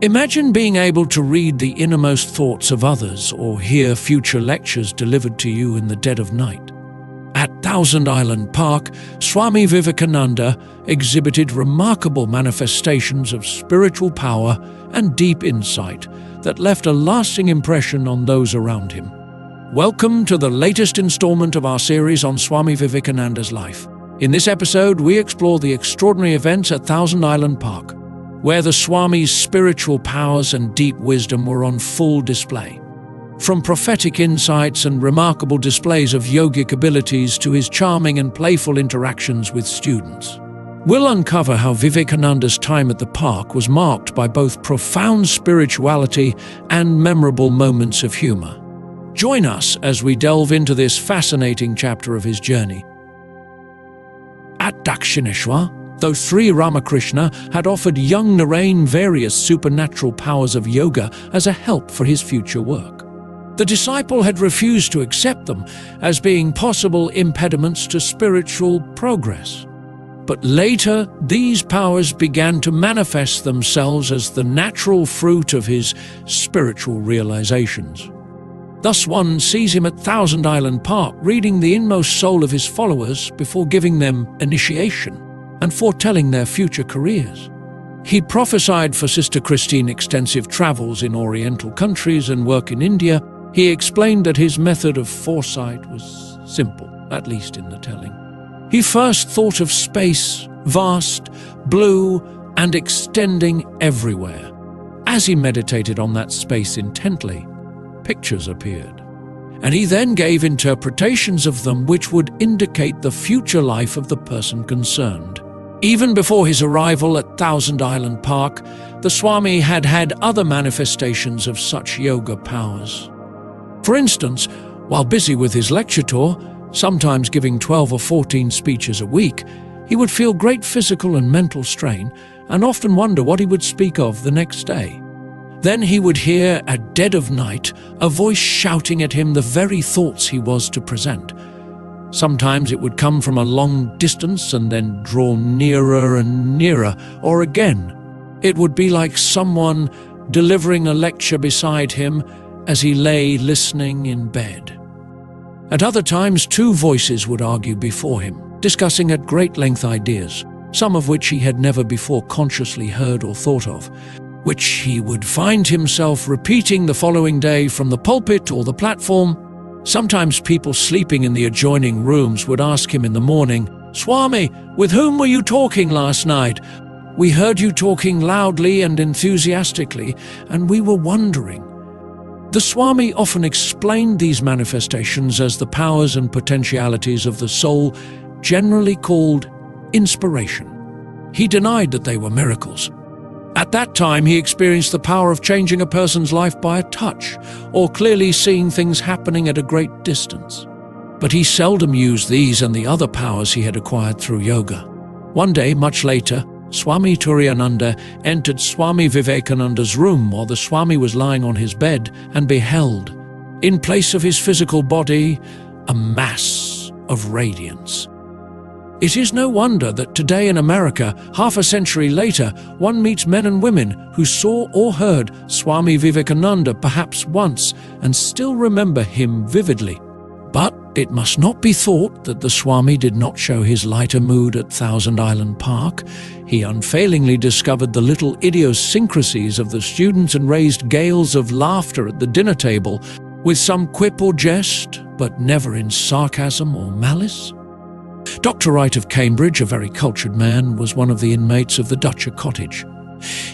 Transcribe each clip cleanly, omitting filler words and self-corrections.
Imagine being able to read the innermost thoughts of others or hear future lectures delivered to you in the dead of night. At Thousand Island Park, Swami Vivekananda exhibited remarkable manifestations of spiritual power and deep insight that left a lasting impression on those around him. Welcome to the latest installment of our series on Swami Vivekananda's life. In this episode, we explore the extraordinary events at Thousand Island Park, where the Swami's spiritual powers and deep wisdom were on full display. From prophetic insights and remarkable displays of yogic abilities to his charming and playful interactions with students, we'll uncover how Vivekananda's time at the park was marked by both profound spirituality and memorable moments of humor. Join us as we delve into this fascinating chapter of his journey. At Dakshineshwar, though Sri Ramakrishna had offered young Narain various supernatural powers of yoga as a help for his future work, the disciple had refused to accept them as being possible impediments to spiritual progress. But later, these powers began to manifest themselves as the natural fruit of his spiritual realizations. Thus one sees him at Thousand Island Park reading the inmost soul of his followers before giving them initiation and foretelling their future careers. He prophesied for Sister Christine extensive travels in Oriental countries and work in India. He explained that his method of foresight was simple, at least in the telling. He first thought of space, vast, blue, and extending everywhere. As he meditated on that space intently, pictures appeared, and he then gave interpretations of them which would indicate the future life of the person concerned. Even before his arrival at Thousand Island Park, the Swami had had other manifestations of such yoga powers. For instance, while busy with his lecture tour, sometimes giving 12 or 14 speeches a week, he would feel great physical and mental strain and often wonder what he would speak of the next day. Then he would hear at dead of night a voice shouting at him the very thoughts he was to present. Sometimes it would come from a long distance and then draw nearer and nearer, or again, it would be like someone delivering a lecture beside him as he lay listening in bed. At other times, two voices would argue before him, discussing at great length ideas, some of which he had never before consciously heard or thought of, which he would find himself repeating the following day from the pulpit or the platform. Sometimes people sleeping in the adjoining rooms would ask him in the morning, "Swami, with whom were you talking last night? We heard you talking loudly and enthusiastically, and we were wondering." The Swami often explained these manifestations as the powers and potentialities of the soul, generally called inspiration. He denied that they were miracles. At that time, he experienced the power of changing a person's life by a touch, or clearly seeing things happening at a great distance. But he seldom used these and the other powers he had acquired through yoga. One day, much later, Swami Turiyananda entered Swami Vivekananda's room while the Swami was lying on his bed and beheld, in place of his physical body, a mass of radiance. It is no wonder that today in America, half a century later, one meets men and women who saw or heard Swami Vivekananda perhaps once and still remember him vividly. But it must not be thought that the Swami did not show his lighter mood at Thousand Island Park. He unfailingly discovered the little idiosyncrasies of the students and raised gales of laughter at the dinner table, with some quip or jest, but never in sarcasm or malice. Dr. Wright of Cambridge, a very cultured man, was one of the inmates of the Dutcher cottage.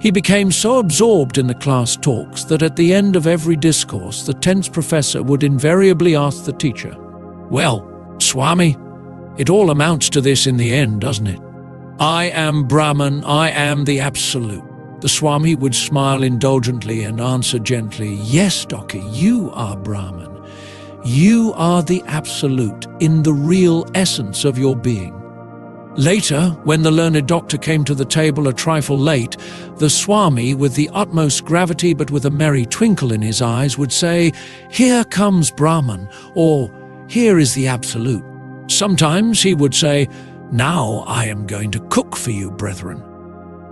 He became so absorbed in the class talks that at the end of every discourse, the tense professor would invariably ask the teacher, "Well, Swami, it all amounts to this in the end, doesn't it? I am Brahman, I am the Absolute." The Swami would smile indulgently and answer gently, "Yes, Docky, you are Brahman. You are the Absolute in the real essence of your being." Later, when the learned doctor came to the table a trifle late, the Swami, with the utmost gravity but with a merry twinkle in his eyes, would say, "Here comes Brahman," or "Here is the Absolute." Sometimes he would say, "Now I am going to cook for you, brethren."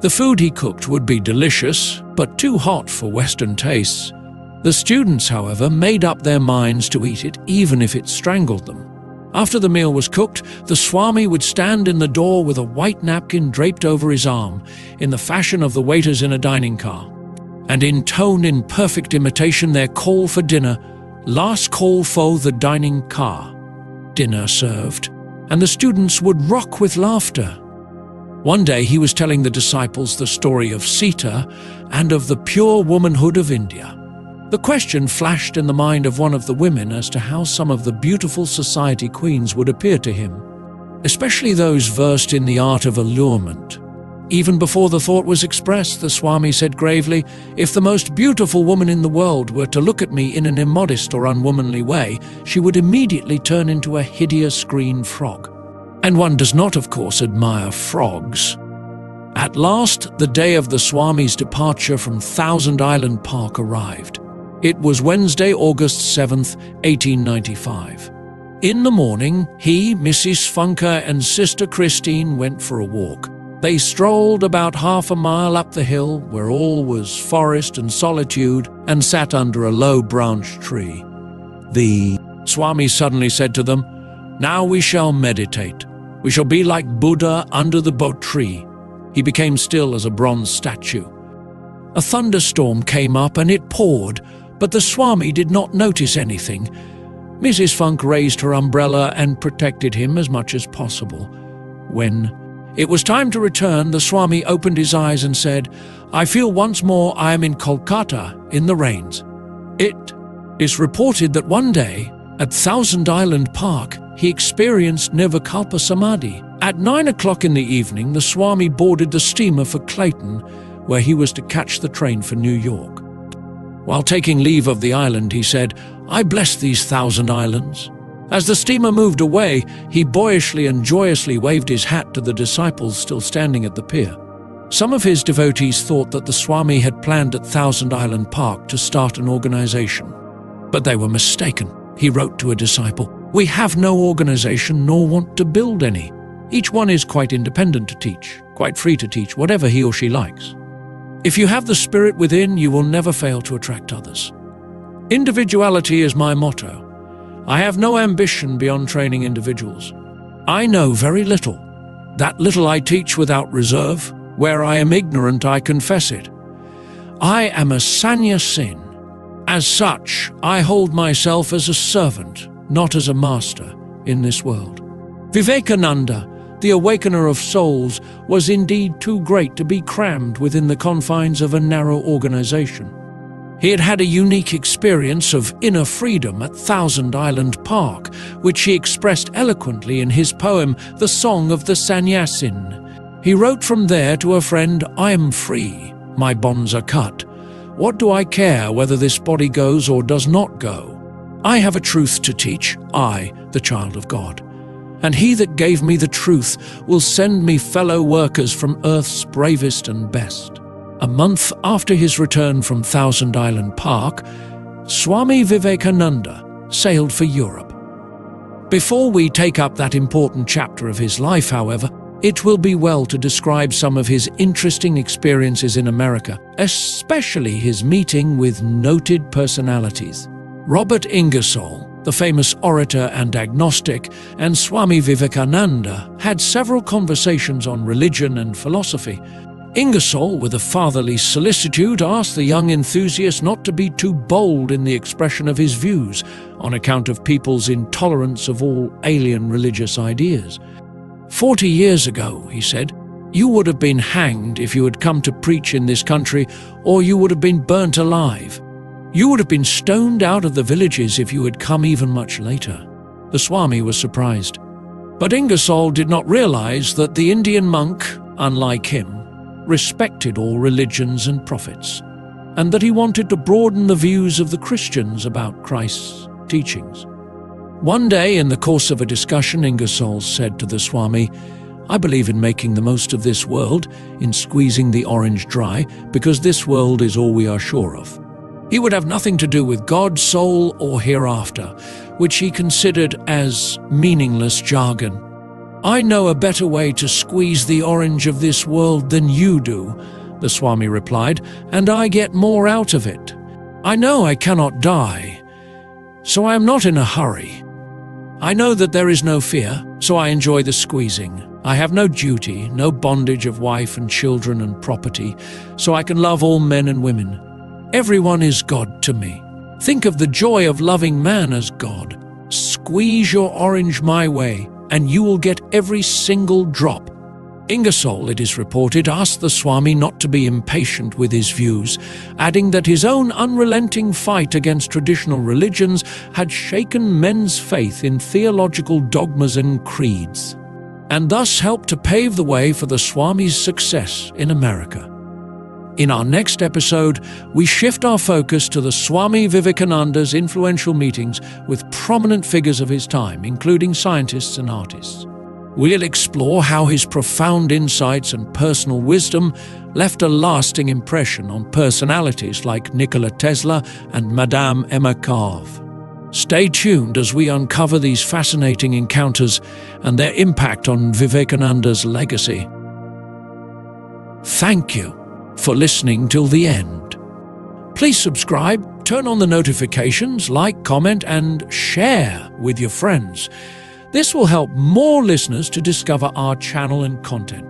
The food he cooked would be delicious, but too hot for Western tastes. The students, however, made up their minds to eat it even if it strangled them. After the meal was cooked, the Swami would stand in the door with a white napkin draped over his arm, in the fashion of the waiters in a dining car, and intone in perfect imitation their call for dinner, "Last call for the dining car." Dinner served, and the students would rock with laughter. One day he was telling the disciples the story of Sita and of the pure womanhood of India. The question flashed in the mind of one of the women as to how some of the beautiful society queens would appear to him, especially those versed in the art of allurement. Even before the thought was expressed, the Swami said gravely, "If the most beautiful woman in the world were to look at me in an immodest or unwomanly way, she would immediately turn into a hideous green frog." And one does not, of course, admire frogs. At last, the day of the Swami's departure from Thousand Island Park arrived. It was Wednesday, August 7th, 1895. In the morning, he, Mrs. Funke, and Sister Christine went for a walk. They strolled about half a mile up the hill, where all was forest and solitude, and sat under a low branch tree. The Swami suddenly said to them, "Now we shall meditate. We shall be like Buddha under the bo tree." He became still as a bronze statue. A thunderstorm came up and it poured, but the Swami did not notice anything. Mrs. Funk raised her umbrella and protected him as much as possible. When it was time to return, the Swami opened his eyes and said, "I feel once more I am in Kolkata in the rains." It is reported that one day, at Thousand Island Park, he experienced Nirvikalpa Samadhi. At 9 o'clock in the evening, the Swami boarded the steamer for Clayton, where he was to catch the train for New York. While taking leave of the island, he said, "I bless these 1,000 islands." As the steamer moved away, he boyishly and joyously waved his hat to the disciples still standing at the pier. Some of his devotees thought that the Swami had planned at Thousand Island Park to start an organization. But they were mistaken. He wrote to a disciple, "We have no organization nor want to build any. Each one is quite independent to teach, quite free to teach whatever he or she likes. If you have the spirit within, you will never fail to attract others. Individuality is my motto. I have no ambition beyond training individuals. I know very little. That little I teach without reserve. Where I am ignorant, I confess it. I am a sannyasin. As such, I hold myself as a servant, not as a master, in this world." Vivekananda, the awakener of souls, was indeed too great to be crammed within the confines of a narrow organization. He had had a unique experience of inner freedom at Thousand Island Park, which he expressed eloquently in his poem, The Song of the Sannyasin. He wrote from there to a friend, "I am free, my bonds are cut. What do I care whether this body goes or does not go? I have a truth to teach, I, the child of God. And he that gave me the truth will send me fellow workers from earth's bravest and best." A month after his return from Thousand Island Park, Swami Vivekananda sailed for Europe. Before we take up that important chapter of his life, however, it will be well to describe some of his interesting experiences in America, especially his meeting with noted personalities. Robert Ingersoll, the famous orator and agnostic, and Swami Vivekananda had several conversations on religion and philosophy. Ingersoll, with a fatherly solicitude, asked the young enthusiast not to be too bold in the expression of his views on account of people's intolerance of all alien religious ideas. 40 years ago, he said, you would have been hanged if you had come to preach in this country, or you would have been burnt alive. You would have been stoned out of the villages if you had come even much later. The Swami was surprised. But Ingersoll did not realize that the Indian monk, unlike him, respected all religions and prophets, and that he wanted to broaden the views of the Christians about Christ's teachings. One day, in the course of a discussion, Ingersoll said to the Swami, "I believe in making the most of this world, in squeezing the orange dry, because this world is all we are sure of." He would have nothing to do with God, soul, or hereafter, which he considered as meaningless jargon. "I know a better way to squeeze the orange of this world than you do," the Swami replied, "and I get more out of it. I know I cannot die, so I am not in a hurry. I know that there is no fear, so I enjoy the squeezing. I have no duty, no bondage of wife and children and property, so I can love all men and women. Everyone is God to me. Think of the joy of loving man as God. Squeeze your orange my way, and you will get every single drop." Ingersoll, it is reported, asked the Swami not to be impatient with his views, adding that his own unrelenting fight against traditional religions had shaken men's faith in theological dogmas and creeds, and thus helped to pave the way for the Swami's success in America. In our next episode, we shift our focus to the Swami Vivekananda's influential meetings with prominent figures of his time, including scientists and artists. We'll explore how his profound insights and personal wisdom left a lasting impression on personalities like Nikola Tesla and Madame Emma Carve. Stay tuned as we uncover these fascinating encounters and their impact on Vivekananda's legacy. Thank you for listening till the end. Please subscribe, turn on the notifications, like, comment, and share with your friends. This will help more listeners to discover our channel and content.